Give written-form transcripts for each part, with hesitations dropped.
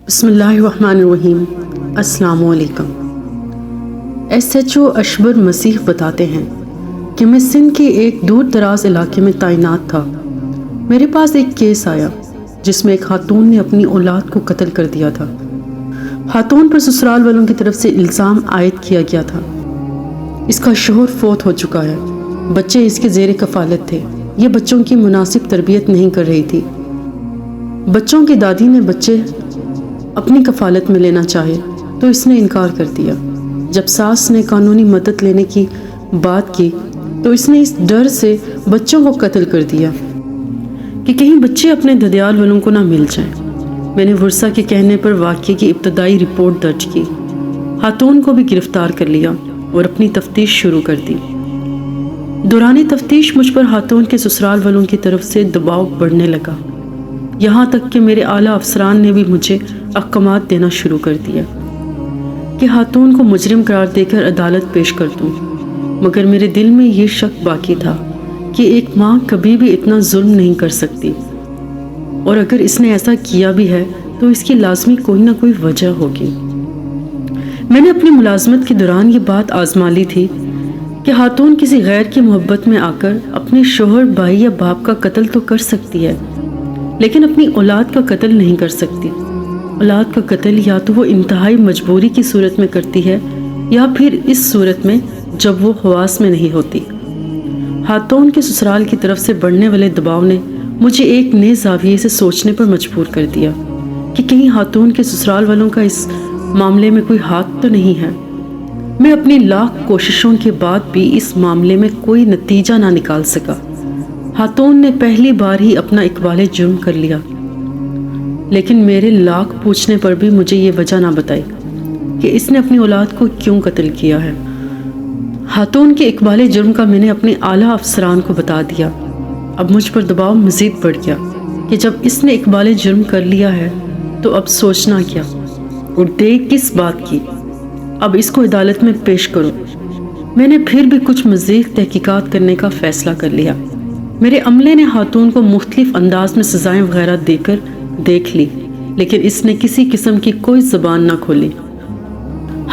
بسم اللہ الرحمن الرحیم۔ السلام علیکم۔ SHO اشبر مسیح بتاتے ہیں کہ میں سندھ کے ایک دور دراز علاقے میں تعینات تھا۔ میرے پاس ایک کیس آیا جس میں ایک خاتون نے اپنی اولاد کو قتل کر دیا تھا۔ خاتون پر سسرال والوں کی طرف سے الزام عائد کیا گیا تھا۔ اس کا شوہر فوت ہو چکا ہے، بچے اس کے زیر کفالت تھے۔ یہ بچوں کی مناسب تربیت نہیں کر رہی تھی۔ بچوں کی دادی نے بچے اپنی کفالت میں لینا چاہے تو اس نے انکار کر دیا۔ جب ساس نے قانونی مدد لینے کی بات کی تو اس نے اس ڈر سے بچوں کو قتل کر دیا کہ کہیں بچے اپنے ددیال والوں کو نہ مل جائیں۔ میں نے ورثہ کے کہنے پر واقعے کی ابتدائی رپورٹ درج کی، خاتون کو بھی گرفتار کر لیا اور اپنی تفتیش شروع کر دی۔ دوران تفتیش مجھ پر خاتون کے سسرال والوں کی طرف سے دباؤ بڑھنے لگا، یہاں تک کہ میرے اعلیٰ افسران نے بھی مجھے احکامات دینا شروع کر دیا کہ خاتون کو مجرم قرار دے کر عدالت پیش کر دوں۔ مگر میرے دل میں یہ شک باقی تھا کہ ایک ماں کبھی بھی اتنا ظلم نہیں کر سکتی، اور اگر اس نے ایسا کیا بھی ہے تو اس کی لازمی کوئی نہ کوئی وجہ ہوگی۔ میں نے اپنی ملازمت کے دوران یہ بات آزما لی تھی کہ خاتون کسی غیر کی محبت میں آ کر اپنے شوہر، بھائی یا باپ کا قتل تو کر سکتی ہے، لیکن اپنی اولاد کا قتل نہیں کر سکتی۔ اولاد کا قتل یا تو وہ انتہائی مجبوری کی صورت میں کرتی ہے یا پھر اس صورت میں جب وہ حواس میں نہیں ہوتی۔ خاتون کے سسرال کی طرف سے بڑھنے والے دباؤ نے مجھے ایک نئے زاویے سے سوچنے پر مجبور کر دیا کہ کہیں خاتون کے سسرال والوں کا اس معاملے میں کوئی ہاتھ تو نہیں ہے۔ میں اپنی لاکھ کوششوں کے بعد بھی اس معاملے میں کوئی نتیجہ نہ نکال سکا۔ خاتون نے پہلی بار ہی اپنا اقبال جرم کر لیا، لیکن میرے لاکھ پوچھنے پر بھی مجھے یہ وجہ نہ بتائی کہ اس نے اپنی اولاد کو کیوں قتل کیا ہے۔ خاتون کے اقبال جرم کا میں نے اپنے اعلیٰ افسران کو بتا دیا۔ اب مجھ پر دباؤ مزید بڑھ گیا کہ جب اس نے اقبال جرم کر لیا ہے تو اب سوچنا کیا اور دیکھ کس بات کی، اب اس کو عدالت میں پیش کرو۔ میں نے پھر بھی کچھ مزید تحقیقات کرنے کا فیصلہ کر لیا۔ میرے عملے نے خاتون کو مختلف انداز میں سزائیں وغیرہ دے کر دیکھ لی، لیکن اس نے کسی قسم کی کوئی زبان نہ کھولی۔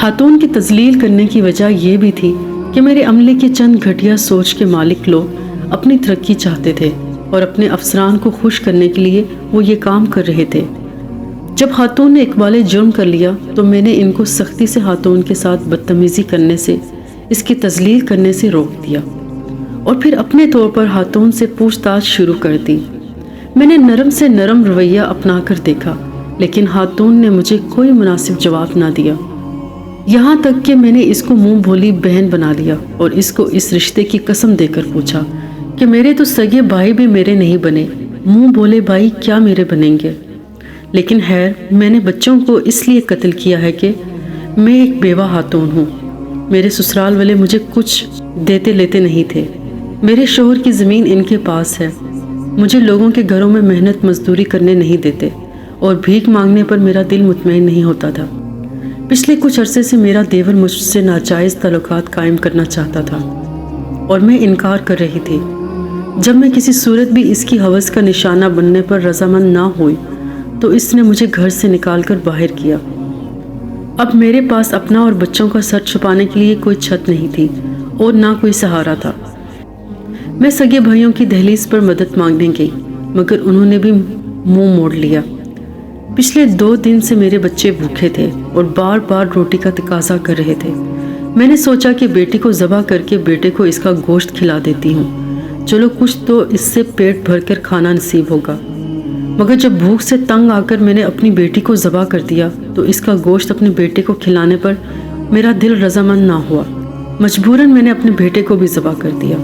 خاتون کی تذلیل کرنے کی وجہ یہ بھی تھی کہ میرے عملے کے چند گھٹیا سوچ کے مالک لوگ اپنی ترقی چاہتے تھے اور اپنے افسران کو خوش کرنے کے لیے وہ یہ کام کر رہے تھے۔ جب خاتون نے اقبال جرم کر لیا تو میں نے ان کو سختی سے خاتون کے ساتھ بدتمیزی کرنے سے، اس کی تذلیل کرنے سے روک دیا اور پھر اپنے طور پر خاتون سے پوچھ تاچھ شروع کر دی۔ میں نے نرم سے نرم رویہ اپنا کر دیکھا، لیکن خاتون نے مجھے کوئی مناسب جواب نہ دیا، یہاں تک کہ میں نے اس کو منہ بولی بہن بنا لیا اور اس کو اس رشتے کی قسم دے کر پوچھا کہ میرے تو سگے بھائی بھی میرے نہیں بنے، منہ بولے بھائی کیا میرے بنیں گے؟ لیکن خیر، میں نے بچوں کو اس لیے قتل کیا ہے کہ میں ایک بیوہ خاتون ہوں۔ میرے سسرال والے مجھے کچھ دیتے لیتے نہیں تھے، میرے شوہر کی زمین ان کے پاس ہے، مجھے لوگوں کے گھروں میں محنت مزدوری کرنے نہیں دیتے اور بھیک مانگنے پر میرا دل مطمئن نہیں ہوتا تھا۔ پچھلے کچھ عرصے سے میرا دیور مجھ سے ناجائز تعلقات قائم کرنا چاہتا تھا اور میں انکار کر رہی تھی۔ جب میں کسی صورت بھی اس کی ہوس کا نشانہ بننے پر رضامند نہ ہوئی تو اس نے مجھے گھر سے نکال کر باہر کیا۔ اب میرے پاس اپنا اور بچوں کا سر چھپانے کے لیے کوئی چھت نہیں تھی اور نہ کوئی سہارا تھا۔ میں سگے بھائیوں کی دہلیز پر مدد مانگنے گئی، مگر انہوں نے بھی منہ موڑ لیا۔ پچھلے 2 دن سے میرے بچے بھوکے تھے اور بار بار روٹی کا تقاضا کر رہے تھے۔ میں نے سوچا کہ بیٹی کو ذبح کر کے بیٹے کو اس کا گوشت کھلا دیتی ہوں، چلو کچھ تو اس سے پیٹ بھر کر کھانا نصیب ہوگا۔ مگر جب بھوک سے تنگ آ کر میں نے اپنی بیٹی کو ذبح کر دیا تو اس کا گوشت اپنے بیٹے کو کھلانے پر میرا دل رضامند نہ ہوا۔ مجبوراً میں نے اپنے بیٹے کو بھی ذبح کر دیا۔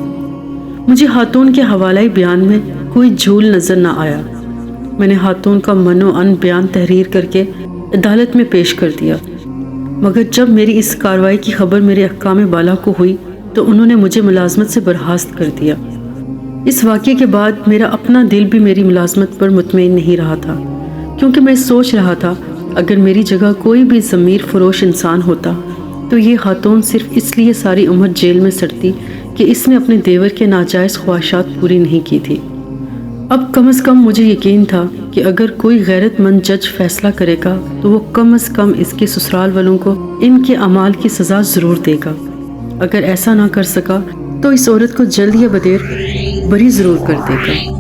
مجھے خاتون کے حوالۂ بیان میں کوئی جھول نظر نہ آیا۔ میں نے خاتون کا من و عن بیان تحریر کر کے عدالت میں پیش کر دیا، مگر جب میری اس کارروائی کی خبر میرے حکام بالا کو ہوئی تو انہوں نے مجھے ملازمت سے برخاست کر دیا۔ اس واقعے کے بعد میرا اپنا دل بھی میری ملازمت پر مطمئن نہیں رہا تھا، کیونکہ میں سوچ رہا تھا اگر میری جگہ کوئی بھی ضمیر فروش انسان ہوتا تو یہ خاتون صرف اس لیے ساری عمر جیل میں سڑتی کہ اس نے اپنے دیور کے ناجائز خواہشات پوری نہیں کی تھی۔ اب کم از کم مجھے یقین تھا کہ اگر کوئی غیرت مند جج فیصلہ کرے گا تو وہ کم از کم اس کے سسرال والوں کو ان کے اعمال کی سزا ضرور دے گا۔ اگر ایسا نہ کر سکا تو اس عورت کو جلد یا بدیر بری ضرور کر دے گا۔